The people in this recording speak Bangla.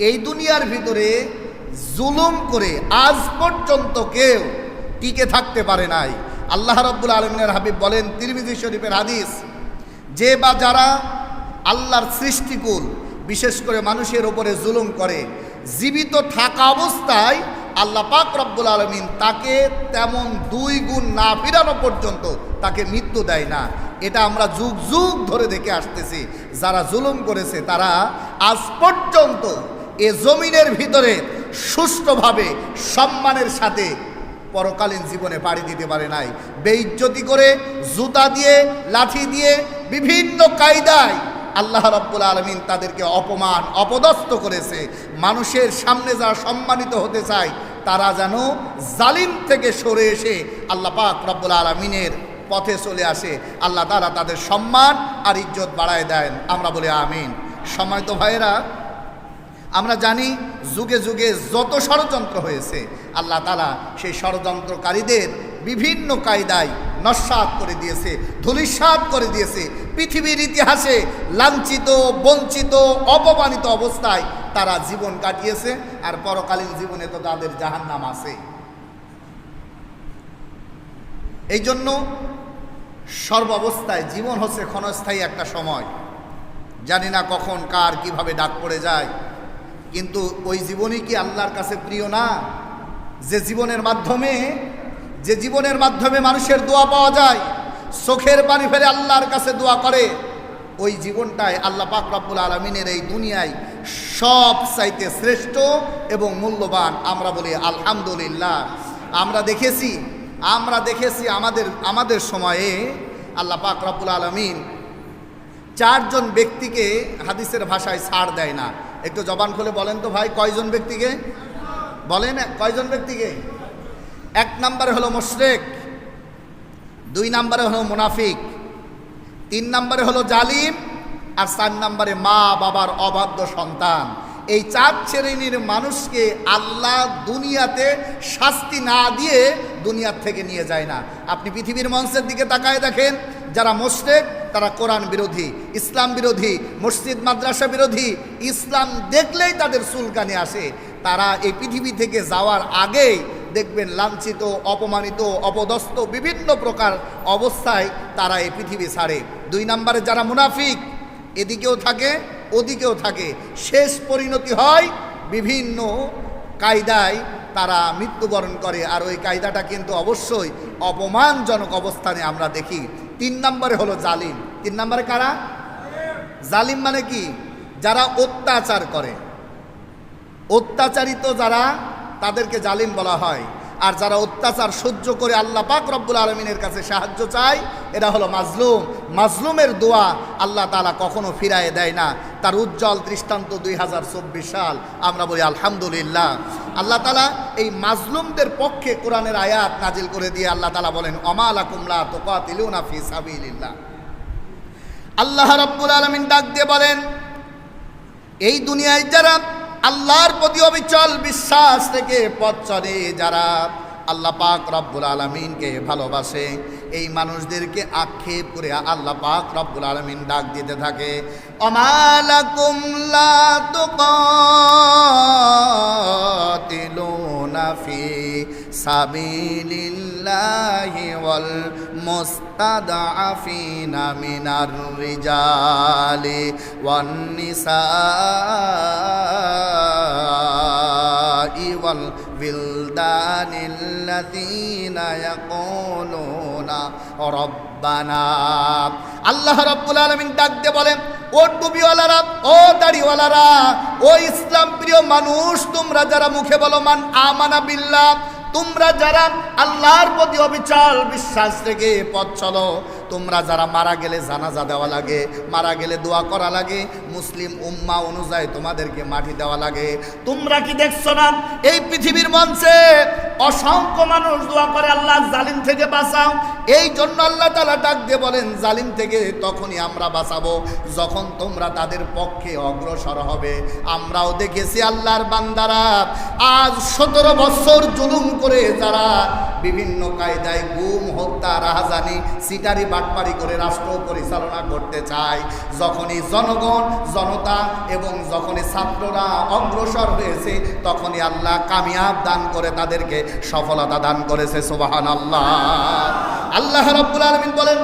এই দুনিয়ার ভিতরে জুলুম করে আজ পর্যন্ত কেউ টিকে থাকতে পারে নাই। আল্লাহ রাব্বুল আলামিনের হাবিব বলেন, তিরমিজি শরীফের হাদিস, যে বা যারা আল্লাহর সৃষ্টিকুল বিশেষ করে মানুষের উপরে জুলুম করে, জীবিত থাকা অবস্থায় আল্লাহ পাক রব্বুল আলামিন তাকে তেমন 2 গুণ না ফিরানো পর্যন্ত তাকে মৃত্যু দেয় না। এটা আমরা যুগ যুগ ধরে দেখে আসতেছি। যারা জুলুম করেছে তারা আজ পর্যন্ত এ জমিনের ভিতরে সুষ্ঠুভাবে সম্মানের সাথে পরকালীন জীবনে পাড়ি দিতে পারে নাই। বেইজ্জতি করে, জুতা দিয়ে, লাঠি দিয়ে, বিভিন্ন কায়দায় আল্লাহ রাব্বুল আলামিন তাদেরকে অপমান অপদস্থ করেছে। মানুষের সামনে যারা সম্মানিত হতে চায় তারা যেন জালিম থেকে সরে এসে আল্লাহ পাক রব্বুল আলামিনের পথে চলে আসে। আল্লাহ তাআলা তাদের সম্মান আর ইজ্জত বাড়ায় দেন। আমরা বলি আমিন। সম্মানিত ভাইয়েরা, আমরা জানি যুগে যুগে যত ষড়যন্ত্র হয়েছে আল্লাহ তাআলা সেই ষড়যন্ত্রকারীদের বিভিন্ন কায়দায় নস্যাৎ করে দিয়েছে, ধূলিসাৎ করে দিয়েছে। পৃথিবীর ইতিহাসে লাঞ্ছিত, বঞ্চিত, অপমানিত অবস্থায় তারা জীবন কাটিয়েছে, আর পরকালীন জীবনে তো তাদের জাহান্নাম আছে। এই জন্য সর্বাবস্থায় জীবন হচ্ছে ক্ষণস্থায়ী একটা সময়, জানি না কখন কার কিভাবে ডাক পড়ে যায়, কিন্তু ওই জীবনই কি আল্লাহর কাছে প্রিয় না? যে জীবনের মাধ্যমে মানুষের দোয়া পাওয়া যায়, চোখের পানি ফেলে আল্লাহর কাছে দোয়া করে, ওই জীবনটাই আল্লাহ পাক রব্বুল আলামিনের এই দুনিয়ায় সব চাইতে শ্রেষ্ঠ এবং মূল্যবান। আমরা বলি আলহামদুলিল্লাহ। আমরা দেখেছি আমাদের সময়ে আল্লাহ পাক রব্বুল আলামিন 4 জন ব্যক্তিকে হাদিসের ভাষায় ছাড় দেয় না। একটু জবান খুলে বলেন তো ভাই, কয়জন ব্যক্তিকে বলেন? কয়জন ব্যক্তিকে? 1 নম্বরে হলো মুশরিক, 2 নম্বরে হলো মুনাফিক, 3 নম্বরে হলো জালিম, আর 4 নম্বরে মা বাবার অবাধ্য সন্তান। এই 4 শ্রেণীর মানুষকে আল্লাহ দুনিয়াতে শাস্তি না দিয়ে দুনিয়ার থেকে নিয়ে যায় না। আপনি পৃথিবীর মঞ্চের দিকে তাকায় দেখেন, যারা মুশরিক তারা কোরআন বিরোধী, ইসলাম বিরোধী, মসজিদ মাদ্রাসা বিরোধী, ইসলাম দেখলেই তাদের চুলকানি আসে। তারা এই পৃথিবী থেকে যাওয়ার আগেই দেখবেন লাঞ্ছিত, অপমানিত, অপদস্থ বিভিন্ন প্রকার অবস্থায় তারা এই পৃথিবী ছাড়ে। 2 নম্বরে যারা মুনাফিক, এদিকেও থাকে ওদিকেও থাকে, শেষ পরিণতি হয় বিভিন্ন কায়দায় তারা মৃত্যুবরণ করে, আর ওই কায়দাটা কিন্তু অবশ্যই অপমানজনক অবস্থানে আমরা দেখি। 3 নম্বরে হলো জালিম। 3 নম্বরে কারা? জালিম মানে কি? যারা অত্যাচার করে, অত্যাচারিত যারা, তাদেরকে জালিম বলা হয়। আর যারা অত্যাচার সহ্য করে আল্লাহ পাক রব্বুল আলামিনের কাছে সাহায্য চায়, এরা হলো মাজলুম। মাজলুমের দোয়া আল্লাহ তাআলা কখনো ফিরায় দেয় না। তার উজ্জ্বল দৃষ্টান্ত 2024 সাল। আমরা বলি আলহামদুলিল্লাহ। আল্লাহ তাআলা এই মাজলুমদের পক্ষে কোরআনের আয়াত নাজিল করে দিয়ে আল্লাহ তাআলা বলেন, ওমা লাকুম লা তুকাতিলুনা ফি সাবিলিল্লাহ। আল্লাহ রাব্বুল আলামিন ডাক দিয়ে বলেন, এই দুনিয়ায় যারা আল্লাহর প্রতি অবিচল বিশ্বাস থেকে পথ চলে, যারা আল্লাহ পাক রব্বুল আলামিনকে ভালোবাসে, এই মানুষদেরকে আক্ষেপ করে আল্লাহ পাক রব্বুল আলামিন ডাক দিতে থাকে, ওমা লাকুম লা তুকাতিলুনা ফি সাবিলিল্লাহি ওয়াল মুস্তাদআফিনা মিনার রিজালি ওয়ান নিসাই ওয়াল বিলদানিল্লাযীনা ইয়াকুলুনা রব্বানা। আল্লাহ রাব্বুল আলামিন ডাক দিয়ে বলেন, ও টুপিওয়ালারা, ও দাড়িওয়ালারা, ও ইসলাম প্রিয় মানুষ, তোমরা যারা মুখে বলো মান আমানা বিল্লাহ, তোমরা যারা আল্লাহর প্রতি অবিচল বিশ্বাস রেখে পথ চলো, তোমরা যারা মারা গেলে জানাজা দেওয়া লাগে, মারা গেলে দোয়া করা লাগে, মুসলিম উম্মাহ অনুযায়ী তোমাদেরকে মাটি দেওয়া লাগে, তোমরা কি দেখছো না এই পৃথিবীর মঞ্চে অসংখ্য মানুষ দোয়া করে আল্লাহ জালিম থেকে বাঁচাও। এই জন্য আল্লাহ তাআলা ডাক দিয়ে বলেন, জালিম থেকে তখনই আমরা বাঁচাবো যখন তোমরা তাদের পক্ষে অগ্রসর হবে। আমরাও দেখেছি আল্লাহর বান্দারা আজ 17 বছর জুলুম করে যারা বিভিন্ন কায়দায় গুম, হত্যা, রাহাজানি, সিটারি, বাটপারি করে রাষ্ট্র পরিচালনা করতে চায়। যখনই জনগণ, জনতা এবং যখনই ছাত্ররা অগ্রসর হয়েছে, তখনই আল্লাহ কামিয়াব দান করে তাদেরকে সফলতা দান করেছে। সুবহানাল্লাহ। আল্লাহ রাব্বুল আলামিন বলেন,